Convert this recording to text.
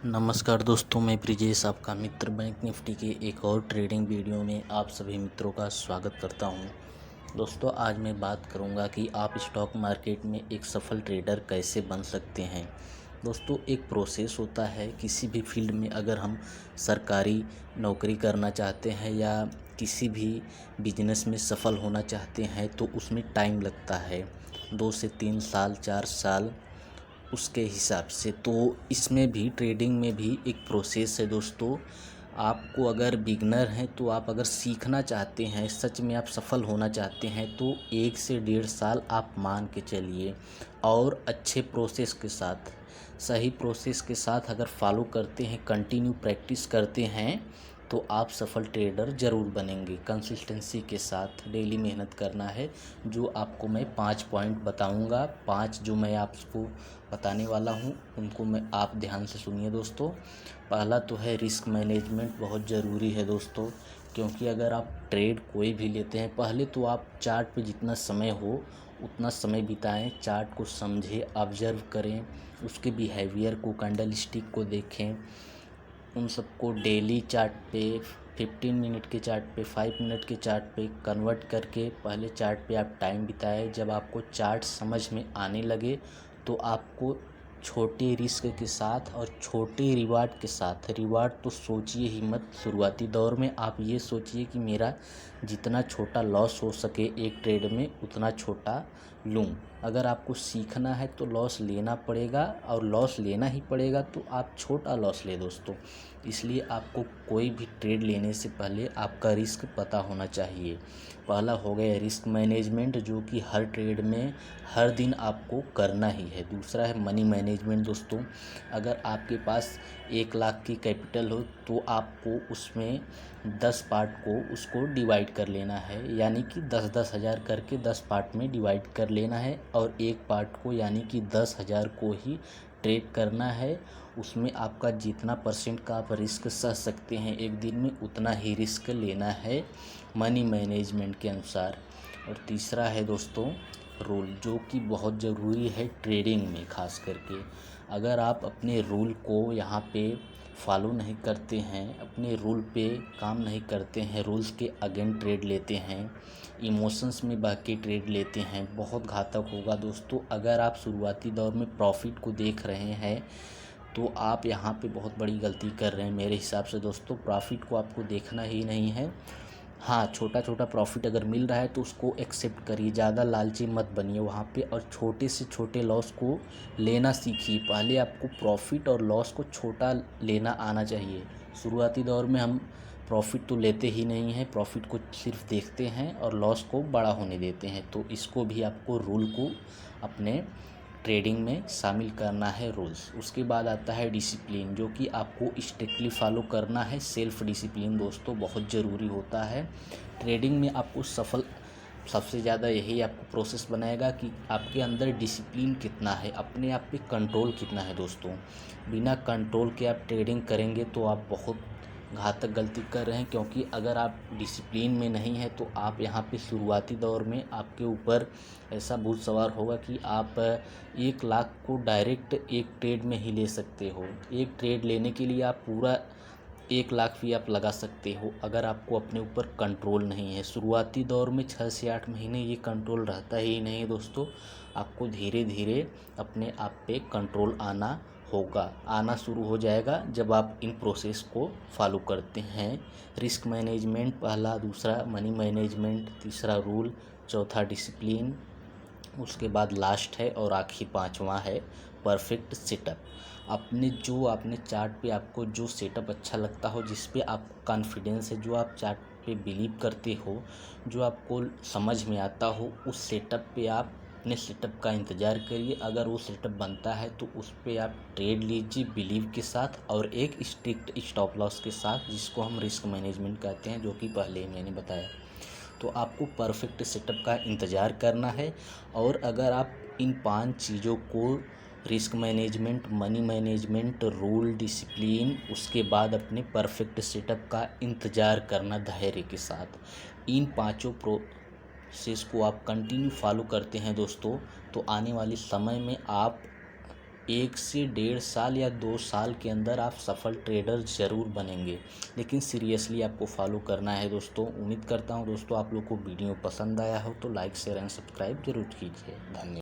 नमस्कार दोस्तों, मैं ब्रिजेश आपका मित्र बैंक निफ्टी के एक और ट्रेडिंग वीडियो में आप सभी मित्रों का स्वागत करता हूं। दोस्तों, आज मैं बात करूंगा कि आप स्टॉक मार्केट में एक सफल ट्रेडर कैसे बन सकते हैं। दोस्तों, एक प्रोसेस होता है किसी भी फील्ड में। अगर हम सरकारी नौकरी करना चाहते हैं या किसी भी बिजनेस में सफल होना चाहते हैं तो उसमें टाइम लगता है, 2 से 3 साल 4 साल उसके हिसाब से। तो इसमें भी, ट्रेडिंग में भी एक प्रोसेस है दोस्तों। आपको अगर बिगनर हैं तो आप अगर सीखना चाहते हैं, सच में आप सफल होना चाहते हैं तो 1 से 1.5 साल आप मान के चलिए। और अच्छे प्रोसेस के साथ, सही प्रोसेस के साथ अगर फॉलो करते हैं, कंटिन्यू प्रैक्टिस करते हैं तो आप सफल ट्रेडर ज़रूर बनेंगे। कंसिस्टेंसी के साथ डेली मेहनत करना है। जो आपको मैं 5 पॉइंट बताऊंगा, 5 जो मैं आपको बताने वाला हूं उनको आप ध्यान से सुनिए दोस्तों। पहला तो है रिस्क मैनेजमेंट, बहुत ज़रूरी है दोस्तों। क्योंकि अगर आप ट्रेड कोई भी लेते हैं, पहले तो आप चार्ट पे जितना समय हो उतना समय बिताएं, चार्ट को समझें, ऑब्जर्व करें, उसके बिहेवियर को, कैंडल स्टिक को देखें, उन सबको डेली चार्ट पे, 15 मिनट के चार्ट पे, 5 मिनट के चार्ट पे कन्वर्ट करके पहले चार्ट पे आप टाइम बिताएं। जब आपको चार्ट समझ में आने लगे तो आपको छोटे रिस्क के साथ और छोटे रिवार्ड के साथ, रिवार्ड तो सोचिए ही मत शुरुआती दौर में। आप ये सोचिए कि मेरा जितना छोटा लॉस हो सके एक ट्रेड में उतना छोटा लूँ। अगर आपको सीखना है तो लॉस लेना पड़ेगा, और लॉस लेना ही पड़ेगा तो आप छोटा लॉस ले दोस्तों। इसलिए आपको कोई भी ट्रेड लेने से पहले आपका रिस्क पता होना चाहिए। पहला हो गया रिस्क मैनेजमेंट, जो कि हर ट्रेड में हर दिन आपको करना ही है। दूसरा है मनी मैनेजमेंट दोस्तों। अगर आपके पास 1 लाख की कैपिटल हो तो आपको उसमें 10 पार्ट को उसको डिवाइड कर लेना है, यानी कि 10-10 हज़ार करके 10 पार्ट में डिवाइड कर लेना है, और एक पार्ट को यानी कि 10,000 को ही ट्रेड करना है। उसमें आपका जितना परसेंट का आप रिस्क सह सकते हैं एक दिन में, उतना ही रिस्क लेना है मनी मैनेजमेंट के अनुसार। और तीसरा है दोस्तों रूल, जो कि बहुत ज़रूरी है ट्रेडिंग में खास करके। अगर आप अपने रूल को यहाँ पे फॉलो नहीं करते हैं, अपने रूल पे काम नहीं करते हैं, रूल्स के अगेंस्ट ट्रेड लेते हैं, इमोशंस में बह के ट्रेड लेते हैं, बहुत घातक होगा दोस्तों। अगर आप शुरुआती दौर में प्रॉफिट को देख रहे हैं तो आप यहाँ पे बहुत बड़ी गलती कर रहे हैं मेरे हिसाब से दोस्तों। प्रॉफिट को आपको देखना ही नहीं है। हाँ, छोटा छोटा प्रॉफिट अगर मिल रहा है तो उसको एक्सेप्ट करिए, ज़्यादा लालची मत बनिए वहाँ पे, और छोटे से छोटे लॉस को लेना सीखिए। पहले आपको प्रॉफिट और लॉस को छोटा लेना आना चाहिए। शुरुआती दौर में हम प्रॉफिट तो लेते ही नहीं हैं, प्रॉफिट को सिर्फ देखते हैं और लॉस को बड़ा होने देते हैं। तो इसको भी आपको रूल को अपने ट्रेडिंग में शामिल करना है, रूल्स। उसके बाद आता है डिसिप्लिन, जो कि आपको स्ट्रिक्टली फॉलो करना है। सेल्फ डिसिप्लिन दोस्तों बहुत ज़रूरी होता है ट्रेडिंग में। आपको सबसे ज़्यादा यही आपको प्रोसेस बनाएगा कि आपके अंदर डिसिप्लिन कितना है, अपने आप पे कंट्रोल कितना है दोस्तों। बिना कंट्रोल के आप ट्रेडिंग करेंगे तो आप बहुत घातक गलती कर रहे हैं। क्योंकि अगर आप डिसिप्लिन में नहीं हैं तो आप यहाँ पे शुरुआती दौर में आपके ऊपर ऐसा भूत सवार होगा कि आप 1 लाख को डायरेक्ट एक ट्रेड में ही ले सकते हो। एक ट्रेड लेने के लिए आप पूरा 1 लाख भी आप लगा सकते हो, अगर आपको अपने ऊपर कंट्रोल नहीं है। शुरुआती दौर में 6 से 8 महीने ये कंट्रोल रहता ही नहीं है दोस्तों। आपको धीरे धीरे अपने आप पे कंट्रोल आना शुरू हो जाएगा जब आप इन प्रोसेस को फॉलो करते हैं। रिस्क मैनेजमेंट पहला, दूसरा मनी मैनेजमेंट, तीसरा रूल, चौथा डिसिप्लिन, उसके बाद लास्ट है और आखिर 5वां है परफेक्ट सेटअप। आपने चार्ट पे आपको जो सेटअप अच्छा लगता हो, जिस पे आपको कॉन्फिडेंस है, जो आप चार्ट पे बिलीव करते हो, जो आपको समझ में आता हो, उस सेटअप पे आप अपने सेटअप का इंतज़ार करिए। अगर वो सेटअप बनता है तो उस पे आप ट्रेड लीजिए बिलीव के साथ, और एक स्ट्रिक्ट स्टॉप लॉस के साथ, जिसको हम रिस्क मैनेजमेंट कहते हैं, जो कि पहले ही मैंने बताया। तो आपको परफेक्ट सेटअप का इंतज़ार करना है। और अगर आप इन 5 चीज़ों को, risk management, money management, rule, discipline, उसके बाद अपने परफेक्ट सेटअप का इंतज़ार करना धैर्य के साथ, इन पांचों प्रोसेस को आप कंटिन्यू फॉलो करते हैं दोस्तों, तो आने वाले समय में आप 1 से 1.5 साल या 2 साल के अंदर आप सफल ट्रेडर ज़रूर बनेंगे। लेकिन सीरियसली आपको फॉलो करना है दोस्तों। उम्मीद करता हूँ दोस्तों आप लोग को वीडियो पसंद आया हो तो लाइक शेयर एंड सब्सक्राइब जरूर कीजिए। धन्यवाद।